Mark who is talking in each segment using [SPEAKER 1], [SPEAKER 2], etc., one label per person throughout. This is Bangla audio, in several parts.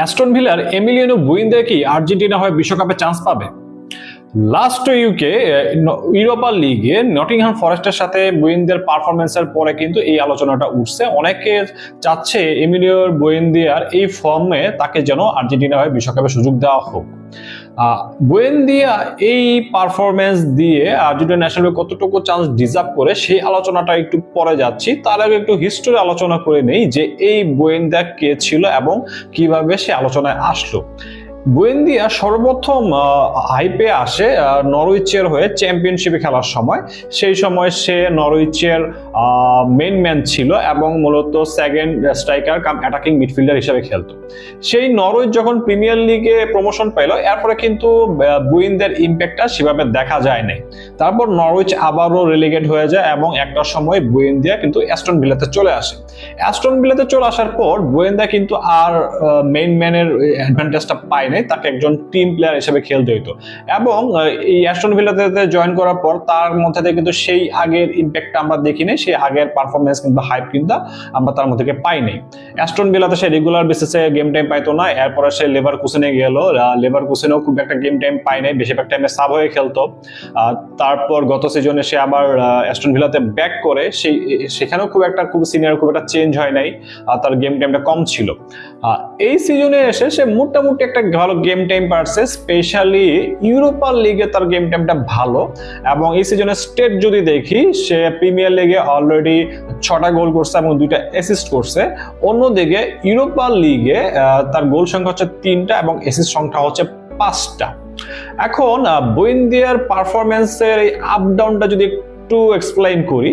[SPEAKER 1] অ্যাস্টন ভিলার এমিলিয়ানো বুইন্দা কি আর্জেন্টিনা হয়ে বিশ্বকাপে চান্স পাবে? লাস্ট উইকে ইউরোপা লিগে নটিংহ্যাম ফরেস্টের সাথে বুইন্দার পারফরমেন্সের পরে কিন্তু এই আলোচনাটা উঠছে। অনেকে চাচ্ছে এমিলিও বুইন্দিয়ার এই ফর্মে তাকে যেন আর্জেন্টিনা হয়ে বিশ্বকাপে সুযোগ দেওয়া হোক। বুয়েন্দিয়া এই পারফরমেন্স দিয়ে আর্জেন্টিনা ন্যাশনাল কতটুকু চান্স ডিজার্ভ করে সেই আলোচনাটা একটু পরে যাচ্ছি। তার আগে একটু হিস্টোরি আলোচনা করে নেই যে এই বুয়েন্দিয়া কে ছিল এবং কিভাবে সে আলোচনায় আসলো। বুয়েন্দিয়া সর্বপ্রথম হাইপে আসে নরউইচের হয়ে চ্যাম্পিয়নশিপে খেলার সময়। সেই সময় সে নরউইচের মেইন ম্যান ছিল এবং মূলত সেকেন্ড স্ট্রাইকার কাম অ্যাটাকিং মিডফিল্ডার হিসেবে খেলতো। সেই নরউইচ যখন প্রিমিয়ার লিগে প্রমোশন পেল, এরপরে কিন্তু বুয়েন্দিয়ার ইম্প্যাক্টটা সেভাবে দেখা যায় নাই। তারপর নরউইচ আবারও রেলিগেট হয়ে যায় এবং একটা সময় বুয়েন্দিয়া কিন্তু অ্যাস্টন ভিলাতে চলে আসে। অ্যাস্টন ভিলাতে চলে আসার পর বুয়েন্দিয়া কিন্তু আর মেইন ম্যানের অ্যাডভান্টেজটা পায় নাই, তাকে একজন টিম প্লেয়ার হিসেবে খেলতে হইতো। এবং এই অ্যাস্টন ভিলাতে জয়েন করার পর তার মধ্যে থেকে কিন্তু সেই আগের ইম্প্যাক্টটা আমরা দেখি নাই, সেই আগের পারফরমেন্স কিন্তু হাইপ কিন্তু আমরা তার মধ্যে থেকে পাই নাই। অ্যাস্টন ভিলাতে সে রেগুলার বেসিসে গেম টাইম পাইতো না। এরপরে সে লেভারকুসেনে গেল, লেভারকুসেনেও খুব একটা গেম টাইম পায় নাই, বেশিরভাগ টাইমে সাব হয়ে খেলতো। তারপর গত সিজনে সে আবার অ্যাস্টন ভিলাতে ব্যাক করে, সেখানেও খুব সিনিয়র খুব একটা চেঞ্জ হয় নাই, তার গেম টাইমটা কম ছিল। এই সিজনে এসে সে মোটামুটি একটা ভালো গেম টাইম পাচ্ছে, স্পেশালি ইউরোপা লিগে তার গেম টাইমটা ভালো। এবং এই সিজনের স্টেট যদি দেখি, সে প্রিমিয়ার লিগে অলরেডি 6টা গোল করছে এবং 2টা অ্যাসিস্ট করছে। অন্যদিকে ইউরোপা লিগে তার গোল সংখ্যা হচ্ছে 3টা এবং অ্যাসিস্ট সংখ্যা হচ্ছে 5টা। এখন বুয়েন্দিয়ার পারফরমেন্সের এই আপ ডাউনটা যদি একটু এক্সপ্লেইন করি,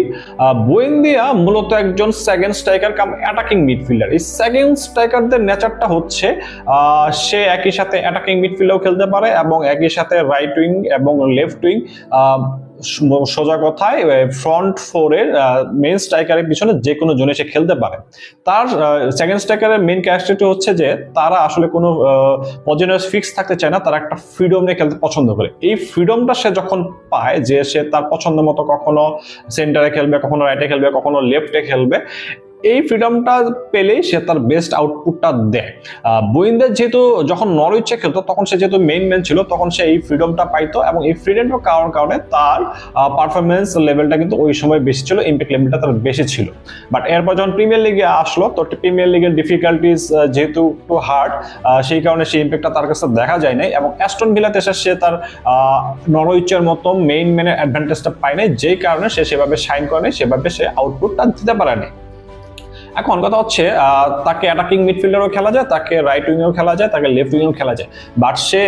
[SPEAKER 1] বুয়েন্দিয়া মূলত একজন সেকেন্ড স্ট্রাইকার কাম অ্যাটাকিং মিডফিল্ডার। এই সেকেন্ড স্ট্রাইকারদের নেচারটা হচ্ছে সে একই সাথে অ্যাটাকিং মিডফিল্ডেও খেলতে পারে এবং একই সাথে রাইট উইং এবং লেফট উইং, সোজা কথায় ফ্রন্ট ফোরের মেইন স্ট্রাইকারের পিছনে যে কোনো জোনে সে খেলতে পারে। তার সেকেন্ড স্ট্রাইকারের মেইন ক্যারেক্টারটি হচ্ছে যে তারা আসলে কোনো পজিশনে ফিক্স থাকতে চায় না, তারা একটা ফ্রিডম নিয়ে খেলতে পছন্দ করে। এই ফ্রিডমটা সে যখন পায় যে সে তার পছন্দ মতো কখনো সেন্টারে খেলবে, কখনো রাইটে খেলবে, কখনো লেফটে খেলবে, এই ফ্রিডমটা পেলেই সে তার বেস্ট আউটপুটটা দেয়। বুয়েন্দিয়া যেহেতু যখন নরউইচে খেলতো তখন সে যেহেতু মেইন ম্যান ছিল, তখন সে এই ফ্রিডমটা পাইতো এবং এই ফ্রিডমটা পাওয়ার কারণে তার পারফরমেন্স লেভেলটা কিন্তু ওই সময় বেশি ছিল, ইম্প্যাক্ট লেভেলটা তার বেশি ছিল। বাট এরপর যখন প্রিমিয়ার লিগে আসলো, তো প্রিমিয়ার লিগের ডিফিকাল্টিস যেহেতু একটু হার্ড, সেই কারণে সেই ইম্প্যাক্টটা তার কাছে দেখা যায় নাই এবং অ্যাস্টন ভিলাতে এসে সে তার নরউইচের মতো মেইন ম্যানের অ্যাডভান্টেজটা পায় নাই, যেই কারণে সে সেভাবে শাইন করে নাই, সেভাবে সে আউটপুটটা দিতে পারে নাই। এখন কথা হচ্ছে তাকে অ্যাটাকিং মিডফিল্ডারও খেলা যায়, তাকে রাইট উইংও খেলা যায়, তাকে লেফট উইংও খেলা যায়। বাট সে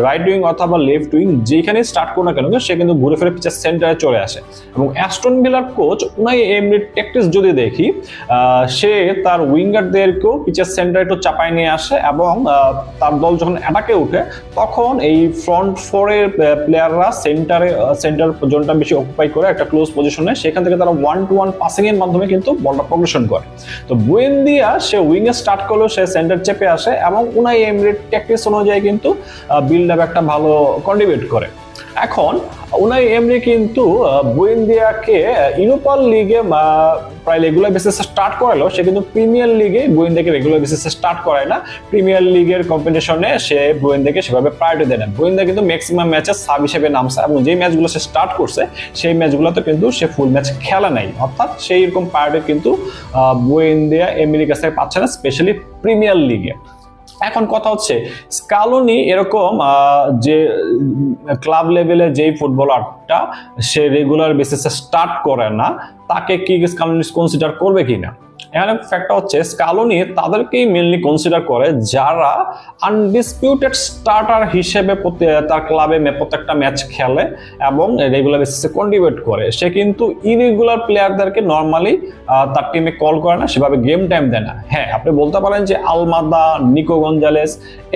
[SPEAKER 1] রাইট উইং অথবা লেফট উইং যেখানে স্টার্ট করো না কেন, সে কিন্তু ঘুরে ফিরে পিচের সেন্টারে চলে আসে। এবং অ্যাস্টন ভিলার কোচ উনাই এমনি ট্যাকটিক্স যদি দেখি, সে তার উইঙ্গারদেরকেও পিচের সেন্টারে একটু চাপায় নিয়ে আসে এবং তার দল যখন অ্যাটাকে উঠে তখন এই ফ্রন্ট ফোরের প্লেয়াররা সেন্টার জোনটা বেশি অকুপাই করে একটা ক্লোজ পজিশনে, সেখান থেকে তারা 1-to-1 পাসিং এর মাধ্যমে কিন্তু বলটা প্রোগ্রেশন করে। তো বুয়েন্দিয়া সে উইং এ স্টার্ট করলো, সে সেন্টার চেপে আসে এবং উনাই এমরি ট্যাকটিক্স অনুযায়ী কিন্তু বিল্ড আপ একটা ভালো কন্ট্রিবিউট করে। এখন উনাই এমরি কিন্তু বুয়েন্দিয়াকে ইউরোপা লিগে প্রায় রেগুলার বেসিসে স্টার্ট করালো, সে কিন্তু প্রিমিয়ার লিগে বুয়েন্দিয়াকে রেগুলার বেসিসে স্টার্ট করায় না। প্রিমিয়ার লিগের কম্পিটিশনে সে বুয়েন্দিয়াকে সেভাবে প্রায়োরিটি দেয় না। বুয়েন্দিয়া কিন্তু ম্যাক্সিমাম ম্যাচে সাব হিসেবে নামছে এবং যে ম্যাচগুলো সে স্টার্ট করছে সেই ম্যাচগুলোতে কিন্তু সে ফুল ম্যাচ খেলা নাই, অর্থাৎ সেই রকম প্রায়োরিটি কিন্তু বুয়েন্দিয়া এমরির কাছে পাচ্ছে না, স্পেশালি প্রিমিয়ার লিগে। এখন কথা হচ্ছে স্কালোনি এরকম যে ক্লাব লেভেলে যেই ফুটবলারটা সে রেগুলার বেসিসে স্টার্ট করে না, তাকে কি স্কালোনি কনসিডার করবে কিনা। এখানে ফ্যাক্টটা হচ্ছে স্কালোনি তাদেরকেই মেনলি কনসিডার করে যারা আনডিসপিউটেড স্টার্টার হিসেবে তার ক্লাবে প্রত্যেকটা ম্যাচ খেলে এবং রেগুলার বেসিসে কন্ট্রিবিউট করে। সে কিন্তু ইরেগুলার প্লেয়ারদেরকে নর্মালি তার টিমে কল করে না, সেভাবে গেম টাইম দেয় না। হ্যাঁ, আপনি বলতে পারেন যে আলমাদা, নিকো গঞ্জালেস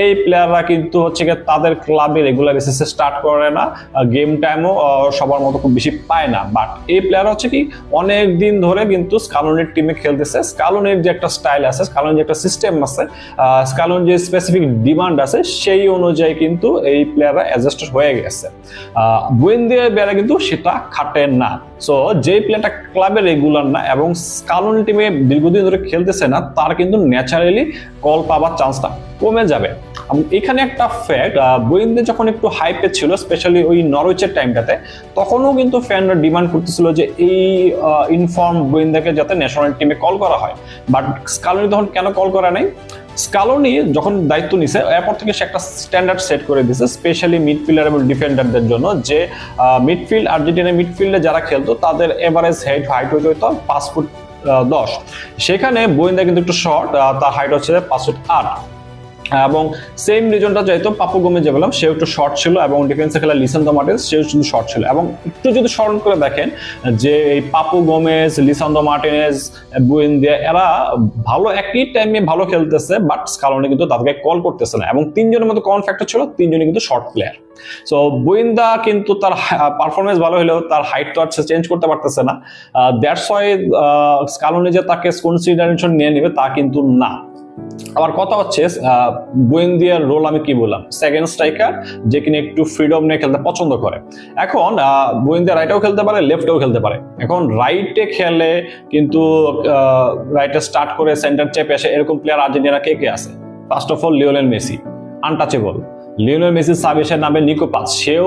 [SPEAKER 1] এই প্লেয়াররা কিন্তু হচ্ছে গিয়ে তাদের ক্লাবে রেগুলার বেসিসে স্টার্ট করে না, গেম টাইমও সবার মতো খুব বেশি পায় না। বাট এই প্লেয়ার হচ্ছে কি অনেক দিন ধরে কিন্তু স্কালোনির টিমে খেলতেছে। স্কালোনির যে একটা স্টাইল আছে, স্কালোনির যে একটা সিস্টেম আছে, স্কালোনির যে স্পেসিফিক ডিমান্ড আছে, সেই অনুযায়ী কিন্তু এই প্লেয়াররা অ্যাডজাস্টেড হয়ে গেছে। বুয়েন্দিয়ার বেলা কিন্তু সেটা খাটে না। সো যে প্লেয়ারটা ক্লাবে রেগুলার না এবং স্কালোনি টিমে দীর্ঘদিন ধরে খেলতেছে না, তার কিন্তু ন্যাচারালি কল পাওয়ার চান্সটা কমে যাবে। এখানে একটা ফ্যাক্ট, বুয়েন্দে যখন একটু হাইপে ছিল, স্পেশালি ওই নরউইচের টাইমটাতে, তখনও কিন্তু ফ্যানরা ডিমান্ড করতেছিল যে এই ইনফর্ম বুয়েন্দাকে যাতে ন্যাশনাল টিমে কল করা হয়। বাট স্কালোনি তখন কেন কল করা নাই? স্কালোনি যখন দায়িত্ব নিছে, এরপর থেকে সে একটা স্ট্যান্ডার্ড সেট করে দিয়েছে, স্পেশালি মিডফিল্ডার এবং ডিফেন্ডারদের জন্য, যে মিডফিল্ড, আর্জেন্টিনা মিডফিল্ডে যারা খেলতো তাদের এভারেজ হাইট হইতে হতো 5'10", সেখানে বুয়েন্দা কিন্তু একটু শর্ট, তার হাইট হচ্ছে 5'8", এবং সেম রিজনটা যেহেতু পাপু গোমেজ যে বললাম সেও একটু শর্ট ছিল, এবং ডিফেন্সে খেলা লিসান্দ্রো মার্টিনেজ সেও কিন্তু শর্ট ছিল। এবং একটু যদি স্মরণ করে দেখেন যে এই Papu Gomez, Lisandro Martinez, Buendia এরা ভালো একই টাইমে ভালো খেলতেছে, বাট স্কালোনি কিন্তু তাদেরকে কল করতেছে না। এবং তিনজনের মধ্যে কমন ফ্যাক্টর ছিল, তিনজনই কিন্তু শর্ট প্লেয়ার। সো বুয়েন্দা কিন্তু তার পারফরমেন্স ভালো হলেও তার হাইট তো আর চেঞ্জ করতে পারতেছে না। দ্যাটস ওয়াই স্কালোনি যে তাকে কনসিডারেশন নিয়ে নেবে তা কিন্তু না। আবার কথা হচ্ছে বুয়েন্দিয়ার রোল আমি কি বললাম, সেকেন্ড স্ট্রাইকার, যে কিনা একটু ফ্রিডম নিয়ে খেলতে পছন্দ করে। এখন বুয়েন্দিয়া রাইটেও খেলতে পারে, লেফটেও খেলতে পারে। এখন রাইটে খেলে কিন্তু রাইটে স্টার্ট করে সেন্টার চেপে আসে, এরকম প্লেয়ার আর্জেন্টিনা কে কে আছে? First of all Lionel Messi, untouchable. Lionel Messi সাবেশের নামে নিকো পাস, সেও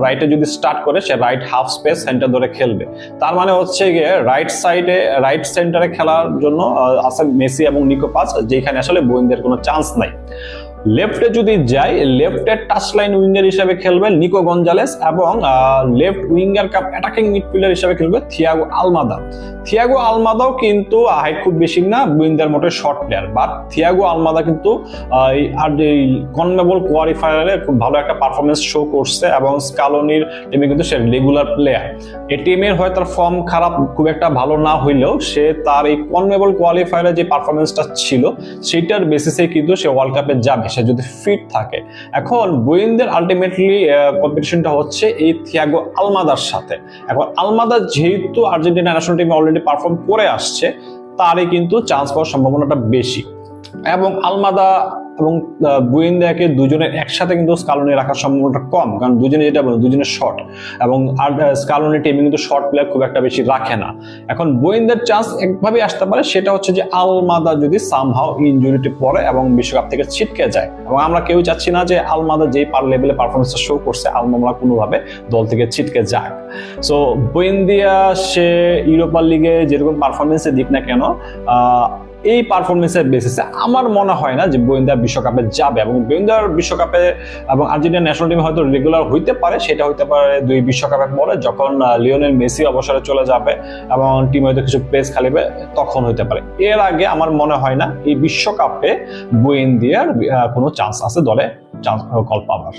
[SPEAKER 1] রাইটে যদি স্টার্ট করে সে রাইট হাফ স্পেস সেন্টার ধরে খেলবে। তার মানে হচ্ছে গিয়ে রাইট সাইডে, রাইট সেন্টারে খেলার জন্য আছে মেসি এবং নিকো পাস, যেখানে আসলে বুয়েন্দিয়ার কোনো চান্স নাই। লেফটে যদি যাই, লেফটের টাচ লাইন উইঙ্গার হিসেবে খেলবে নিকো গঞ্জালেস, এবং লেফট উইঙ্গার কাম অ্যাটাকিং মিডফিল্ডার হিসেবে খেলবে থিয়াগো আলমাদা। থিয়াগো আলমাদাও কিন্তু হাইট খুব বেশি না, বুয়েন্দিয়ার মোটে short player, but Thiago Almada কিন্তু এই কনমেবল কোয়ালিফায়ারে খুব ভালো একটা পারফরমেন্স শো করছে, এবং স্কালোনির টিমে কিন্তু সে রেগুলার প্লেয়ার। এই টিমের হয় তার ফর্ম খারাপ, খুব একটা ভালো না হইলেও সে তার এই কনমেবল কোয়ালিফায়ারে যে পারফরমেন্সটা ছিল সেটার বেসিসে কিন্তু সে ওয়ার্ল্ড কাপে যাবে, সে যদি ফিট থাকে। এখন বুয়েন্দিয়ার আলটিমেটলি কম্পিটিশনটা হচ্ছে এই থিয়াগো আলমাদার সাথে। এখন আলমাদা যেহেতু আর্জেন্টিনা ন্যাশনাল টিমে অলরেডি পারফর্ম করে আসছে, তারই কিন্তু চান্স পাওয়ার সম্ভাবনাটা বেশি। এবং আলমাদা এবং বুয়েন্দিয়াকে দুজনের একসাথে কিন্তু স্কালোনি রাখার সম্ভাবনাটা কম, কারণ দুজনে যেটা বলে দুজনের শর্ট, এবং স্কালোনি টিমে কিন্তু শর্ট প্লেয়ার খুব একটা বেশি রাখে না। এখন বুয়েন্দিয়ার চান্স একভাবে আসতে পারে, সেটা হচ্ছে যে আলমাদা যদি সামহাও ইনজুরিতে পড়ে এবং বিশ্বকাপ থেকে ছিটকে যায়। এবং আমরা কেউ চাচ্ছি না যে আলমাদা যেই লেভেলে পারফরমেন্সটা শো করছে আলমাদা কোনোভাবে দল থেকে ছিটকে যাক। সো বুয়েন্দিয়া সে ইউরোপা লিগে যেরকম পারফরমেন্সে দিক না কেন, এই পারফরমেন্সের বেসিসে আমার মনে হয় না যে বুয়েন্দিয়া বিশ্বকাপে যাবে। এবং বুয়েন্দিয়ার বিশ্বকাপে এবং আর্জেন্টিনা ন্যাশনাল টিমে হয়তো রেগুলার হইতে পারে, সেটা হইতে পারে 2 বিশ্বকাপের পরে, যখন লিওনেল মেসি অবসরে চলে যাবে এবং টিম হয়তো কিছু প্লেস খালিবে, তখন হইতে পারে। এর আগে আমার মনে হয় না এই বিশ্বকাপে বুয়েন্দিয়ার কোনো চান্স আছে দলে কল পাবার।